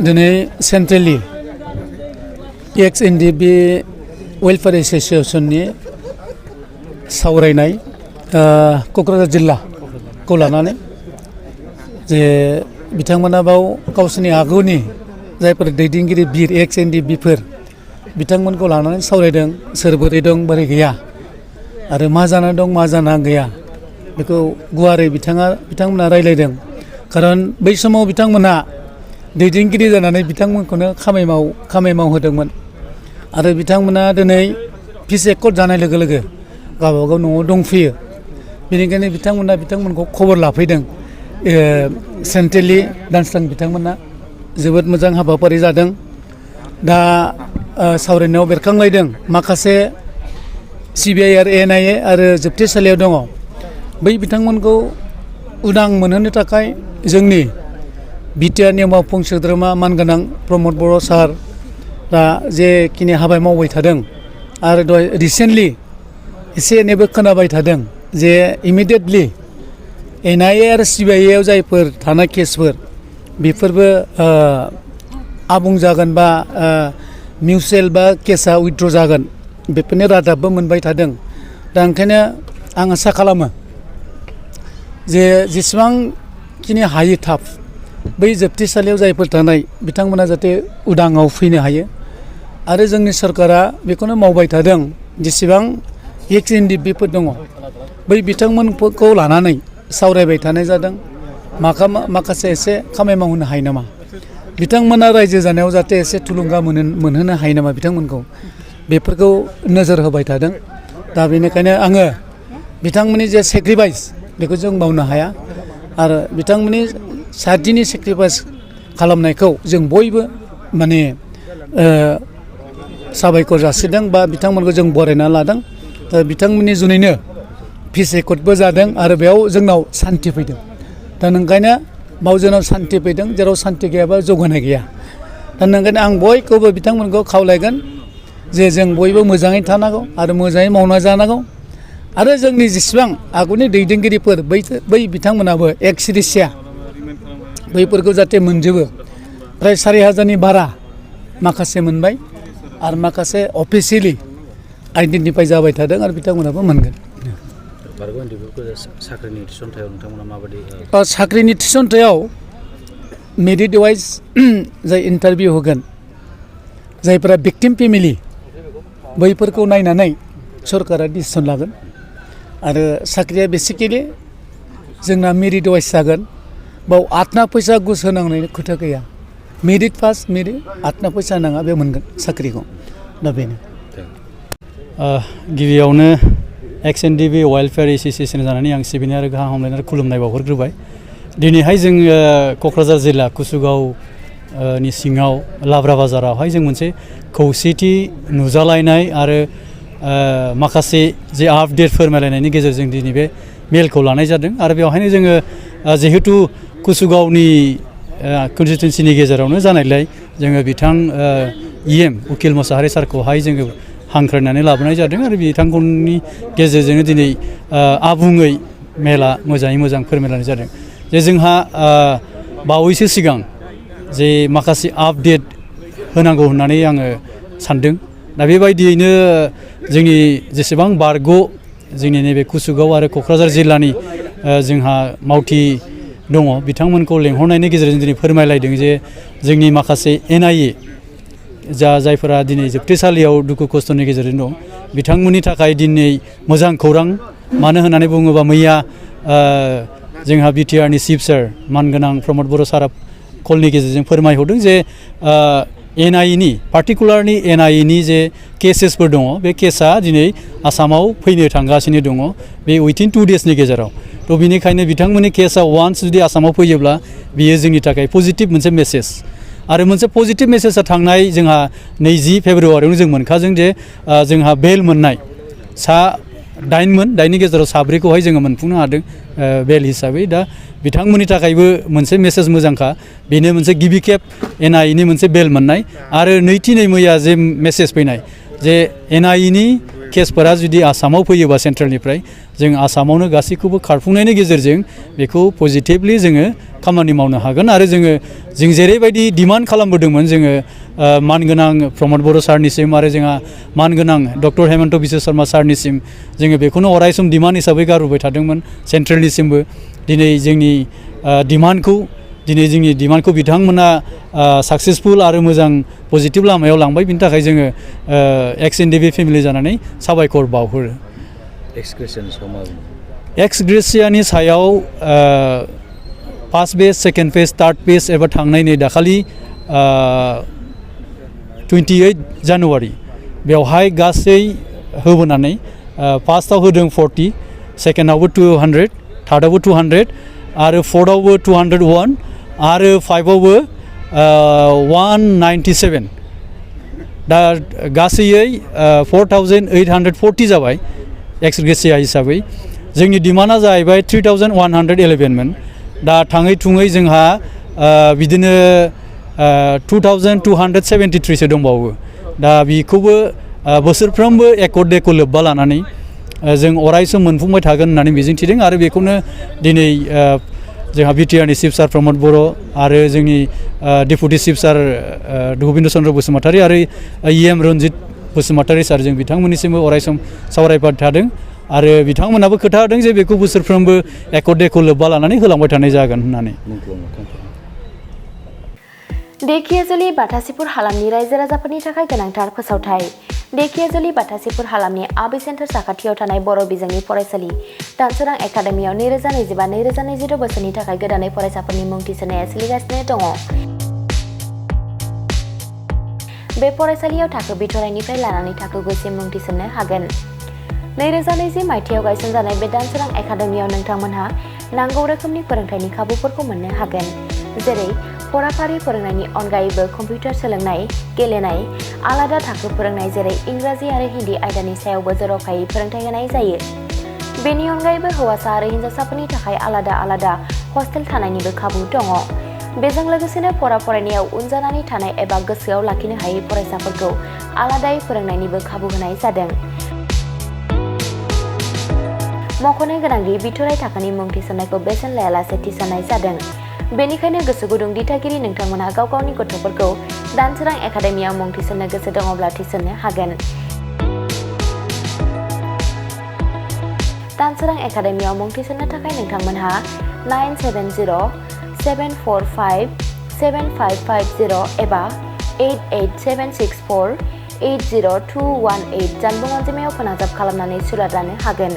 दिनै सेन्ट्रेलि Ex-NDFB welfare एसोसिएशननि सावरायनाय क'क्राझार जिल्लाखौ लानानै जे बिथांमोना बाव गावसोरनि आगुनि जायफोर दैदेनगिरि बिर Ex-NDFBफोर बिथांमोनखौ लानानै सावरायदों सोर बोरै दं बोरै गैया आरो मा जाना दं मा जाना गैया बेखौ गुवारै बिथांमोना रायलायदों खारन बै समाव बिथांमोना दैदेनगिरि जानानै बिथांमोनखौनो खामानि मावहोदोंमोन आरो बिथांमोना दिनै पिस एकर्ड जानाय लोगो लोगो गावबागाव न'आव दंफैयो बेनिखायनो बिथांमोनखौ खबर लाफैदों सेन्ट्रेलि दानस्रां बिथांमोना जोबोद मोजां हाबाफारि जादों दा सावरायनायाव बेरखांलायदों माखासे CBI आरो NIA आरो जोबथेसालियाव दङ बै बिथांमोनखौ उदां मोनहोनो थाखाय जोंनि बिटिआरनि मावफुं सोद्रोमा मानगोनां प्रमद बर' सार दा जेखिनि हाबा मावबाय थादों आरो दहाय रिसेन्टलि एसे एनैबो खोनाबाय थादों जे इमिडियेटलि NIA आरो CBI आव जायफोर थानाय केसफोर बेफोरबो आबुं जागोन बा मिउचुएल बा केसा उइथड्र जागोन बेफोरनि रादाबबो मोनबाय थादों दा ओंखायनो आं आसा खालामो जे जेसेबांखिनि हायो थाब बै जोबथेसालियाव जायफोर थानाय बिथांमोना जाहाथे उदाङाव फैनो हायो आरो जोंनि सरकारा बेखौनो मावबाय थादों जेसेबां Ex-NDFBफोर दङ बै बिथांमोनखौ लानानै सावरायबाय थानाय जादों माखासे एसे खामानि मावहोनो हायो नामा बिथांमोना रायजो जानायाव जाहाथे एसे थुलुंगा मोनहोनो हायो नामा बिथांमोनखौ बेफोरखौ नोजोर होबाय थादों दा बेनिखायनो आङो बिथांमोननि जे सेक्रिफाइस बेखौ जों मावनो हाया आरो बिथांमोननि साथिनि सेक्रिफाइस खालामनायखौ जों बयबो माने साबायखर जासिदों बा बिथांमोनखौ जों बरायना लादों दा बिथांमोननि जुनैनो पिस एकर्डबो जादों आरो बेयाव जोंनाव सान्थि फैदों दा नोंखायनो बाव जोंनाव सान्थि फैदों जेराव सान्थि गैयाबा जौगानाय गैया दा नोंखायनो आं बयखौबो बिथांमोनखौ खावलायगोन जे जों बयबो मोजाङै थानांगौ आरो मोजाङै मावना जानांगौ आरो जोंनि जेसेबां आगुनि दैदेनगिरिफोर बै बिथांमोनाबो एक्स-ग्रेसिया बैफोरखौ जाहाथे मोनजोबो फ्राय 4,000नि बारा माखासे मोनबाय आरो माखासे अफिसियेलि आइडेन्टिफाइ जाबाय थादों आरो बिथांमोनाबो मोनगोन साख्रिनि थिसनथायाव नोंथांमोना माबायदि साख्रिनि थिसनथायाव मेरिट वाइज जाय इन्टारभिउ होगोन जायफोरा भिक्टिम फेमिलि बैफोरखौ नायनानै सरकारा डिसिसन लागोन आरो साख्रिया बेसिकेलि जोंना मेरिट वाइज जागोन बाव आथना फैसा घुस होनांनायनि खोथा गैया मेरिट पास मेरिट आथना फैसा नाङा बे मोनगोन साख्रिखौ दा बेनो गिबियावनो Ex-NDFB वेलफेयार एसोसिएशन जानानै आं सिबिनाय आरो गाहाम हामलायनाय आरो खुलुमनाय बावहरग्रोबाय दिनैहाय जों क'क्राझार जिल्ला कुसुगावनि सिङाव लाब्रा बाजारावहाय जों मोनसे खौसेथि नुजालायनाय आरो माखासे जे आपडेट फोरमायलायनायनि गेजेरजों दिनै बे मेलखौ लानाय जादों आरो बेवहायनो जोङो जिहेतु कुसुगावनि कनस्टिटुएन्सिनि गेजेरावनो जानायलाय जोङो बिथां EM उकिल मोसाहारि सारखौहाय जोङो हांख्रायनानै लाबोनाय जादों आरो बिथांमोननि गेजेरजोंनो दिनै आबुङै मेला मोजाङै मोजां फोरमायलायनाय जादों जे जोंहा बावैसो सिगां जे माखासे आपडेट होनांगौ होननानै आङो सानदों दा बेबायदियैनो जोंनि जेसेबां बारग' जोंनि नैबे कुसुगाव आरो क'क्राझार जिल्लानि जोंहा मावथि दङ बिथांमोनखौ लेंहरनायनि गेजेरजों दिनै फोरमायलायदों जे जोंनि माखासे NIA जायफोरा दिनै जोबथेसालियाव दुखु खस्थ'नि गेजेरजों दं बिथांमोननि थाखाय दिनै मोजां खौरां मानो होननानै बुङोबा मैया जोंहा बिटिआरनि चिफ सार मानगोनां प्रमद बर' सारा कलनि गेजेरजों फोरमायहरदों जे NIAनि पार्टिकुलारनि NIAनि जे केसेसफोर दङ बे केसा दिनै आसामाव फैनो थांगासिनो दङ बे उइथिन 2 डेजनि गेजेराव थ' बिनिखायनो बिथांमोननि केसा वान्स जुदि आसामाव फैयोब्ला बियो जोंनि थाखाय पजिटिभ मोनसे मेसेज आरो मोनसे पजिटिभ मेसेजआ थांनाय जोंहा 20 फेब्रुवारियावनो जों मोनखाजों जे जोंहा बेल मोननाय 8 नि गेजेराव 4खौहाय जोङो मोनफुंनो हादों बेल हिसाबै दा बिथांमोननि थाखायबो मोनसे मेसेज मोजांखा बेनो मोनसे गिबि खेब NIAनि मोनसे बेल मोननाय आरो नैथि मैया जे मेसेज फैनाय जे NIAनि केसफोरा जुदि आसामाव फैयोबा सेन्ट्रेलनिफ्राय जों आसामावनो गासैखौबो खारफुंनायनि गेजेरजों बेखौ पजिटिभलि जोङो खामानि मावनो हागोन आरो जों जेरैबायदि डिमान्ड खालामबोदोंमोन जोङो मानगोनां प्रमद बर' सारनिसिम आरो जोंहा मानगोनां डक्टर हेमन्त बिश्व शर्मा सारनिसिम जोङो बेखौनो अरायसम डिमान्ड हिसाबै गारबोबाय थादोंमोन सेन्ट्रेलनिसिमबो दिनै जोंनि डिमान्डखौ बिथांमोना साक्सेसफुल आरो मोजां पजिटिभ लामायाव लांबाय बिनि थाखाय जोङो एक्स-NDFB फेमिलि जानानै साबायखर बावहरो। एक्स-ग्रेसियानि सायाव first phase second phase third phase एबा थांनाय नै दाखालि 28 जानुवारि बेवहाय गासै होबोनानै फार्स्टआव होदों 40 सेकेन्डआवबो 200 थार्डआवबो 200 आरो फर्थआवबो 201 आरो फाइभआवबो 197 दा गासैयै 4840 जाबाय एक्स-ग्रेसिया हिसाबै जोंनि डिमान्डआ जाहैबाय 3111 मोन दा थाङै थुङै जोंहा बिदिनो 2273 सो दंबावो दा बेखौबो बोसोरफ्रोमबो एकर्ड लोब्बा लानानै जों अरायसम मोनफुंबाय थागोन होननानै मिजिंथिदों आरो बेखौनो दिनै जोंहा बिटिआरनि चिफ सार प्रमद बर' आरो जोंनि डेपुटि चिफ सार गबिन्द चन्द्र बसुमतारी आरो EM रन्जित बसुमतारी सार जों बिथांमोननिसिमबो अरायसम सावरायबाय थादों आरो बिथांमोनाबो खोथा होदों जे बेखौ बोसोरफ्रोमबो एकर्ड लोब्बा लानानै होलांबाय थानाय जागोन होननानै। धेकियाजुलि बाथासिपुर हालामनि रायजो राजाफोरनि थाखाय गोनांथार फोसावथाय। धेकियाजुलि बाथासिपुर हालामनि आबै सेन्टार साखाथियाव थानाय बर' बिजोंनि फरायसालि दानसोरां एकाडेमियाव 2025-2026 बोसोरनि थाखाय गोदानै फरायसाफोरनि मुं थिसननाया सोलिगासिनो दङ। बे फरायसालियाव थाखो बिथराइनिफ्राय लानानै थाखो 9 सिम मुं थिसननो हागोन। 2020 मायथाइयाव गायसनजानाय बे दानसोरां एकाडेमियाव नोंथांमोनहा नांगौ रोखोमनि फोरोंथायनि खाबुफोरखौ मोननो हागोन, जेरै फराफारि फोरोंनायनि अनगायैबो कम्पिउटार सोलोंनाय, गेलेनाय, आलादा थाखो फोरोंनाय जेरै इंराजि आरो हिन्दी आयदानि सायावबो जर'खायै फोरोंथाय होनाय जायो। बेनि अनगायैबो हौवासा आरो हिन्जावसाफोरनि थाखाय आलादा आलादा हस्टेल थानायनिबो खाबु दङ। बेजों लोगोसेनो फरायनायाव उन जानानै थानाय एबा गोसोआव लाखिनो हायै फरायसाफोरखौ आलादायै फोरोंनायनिबो खाबु होनाय जादों। मख'नो गोनांदि बिथराइ थाखोनि मुं थिसननायखौ बेसेन लायालासे थिसननाय जादों। बेनिखायनो गोसो गुदुं दिथागिरि नोंथांमोनहा गाव गावनि गथ'फोरखौ दानसोरां एकाडेमियाव मुं थिसननो गोसो दङब्ला थिसननो हागोन। दानसोरां एकाडेमियाव मुं थिसननो थाखाय नोंथांमोनहा 9707457550 एबा 88764802118 जानबुं अनजिमायाव फोनांजाब खालामनानै सुलाद लानो हागोन।